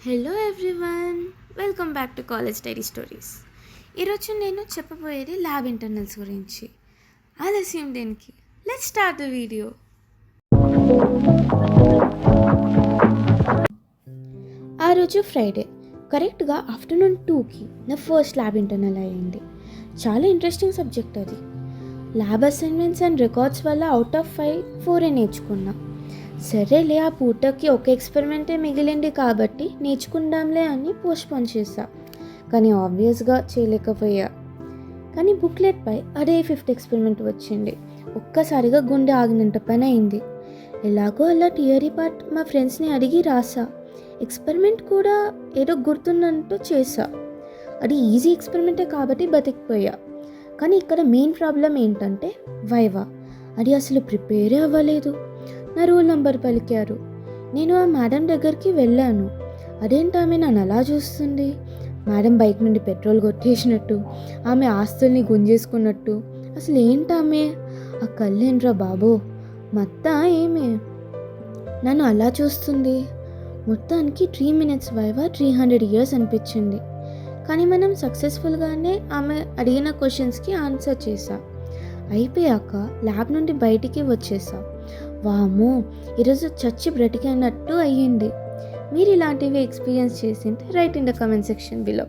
Hello everyone, welcome back to college diary stories. ఈరోజు నేను చెప్పబోయేది ల్యాబ్ ఇంటర్నల్స్ గురించి. ఆలస్యం దేనికి, లెట్స్ స్టార్ట్ ద వీడియో. ఆ రోజు ఫ్రైడే, కరెక్ట్గా ఆఫ్టర్నూన్ 2కి నా ఫస్ట్ ల్యాబ్ ఇంటర్నల్ అయ్యింది. చాలా ఇంట్రెస్టింగ్ సబ్జెక్ట్ అది. ల్యాబ్ అసైన్మెంట్స్ అండ్ రికార్డ్స్ వల్ల అవుట్ ఆఫ్ 5 4 నేర్చుకున్నా. సరేలే, ఆ పూటకి ఒక ఎక్స్పెరిమెంటే మిగిలింది కాబట్టి నేర్చుకుందాంలే అని పోస్ట్పోన్ చేశా. కానీ ఆబ్వియస్గా చేయలేకపోయా. కానీ బుక్లెట్పై అదే 5th ఎక్స్పెరిమెంట్ వచ్చింది. ఒక్కసారిగా గుండె ఆగినంత పని అయింది. ఎలాగో అలా థియరీ పార్ట్ మా ఫ్రెండ్స్ని అడిగి రాసా. ఎక్స్పెరిమెంట్ కూడా ఏదో గుర్తున్నట్టు చేసా. అది ఈజీ ఎక్స్పెరిమెంటే కాబట్టి బతికిపోయా. కానీ ఇక్కడ మెయిన్ ప్రాబ్లం ఏంటంటే వైవా. అది అసలు ప్రిపేరే అవ్వలేదు. నా రోల్ నంబర్ పలికారు. నేను ఆ మేడం దగ్గరికి వెళ్ళాను. అదేంటి ఆమె నన్ను అలా చూస్తుంది? మేడం బైక్ నుండి పెట్రోల్ కొట్టేసినట్టు, ఆమె ఆస్తుల్ని గుంజేసుకున్నట్టు. అసలు ఏంటామె? ఆ కళ్ళేంట్రా బాబో, మత్తా ఏమే నన్ను అలా చూస్తుంది? మొత్తానికి 3 minutes వైవా 300 years అనిపించింది. కానీ మనం సక్సెస్ఫుల్గానే ఆమె అడిగిన క్వశ్చన్స్కి ఆన్సర్ చేసా. అయిపోయాక ల్యాబ్ నుండి బయటికి వచ్చేసా. వామ్మో, ఈరోజు చచ్చి బ్రతికినట్టు అయ్యింది. మీరు ఇలాంటివి ఎక్స్పీరియన్స్ చేసింటే right in the comment section below.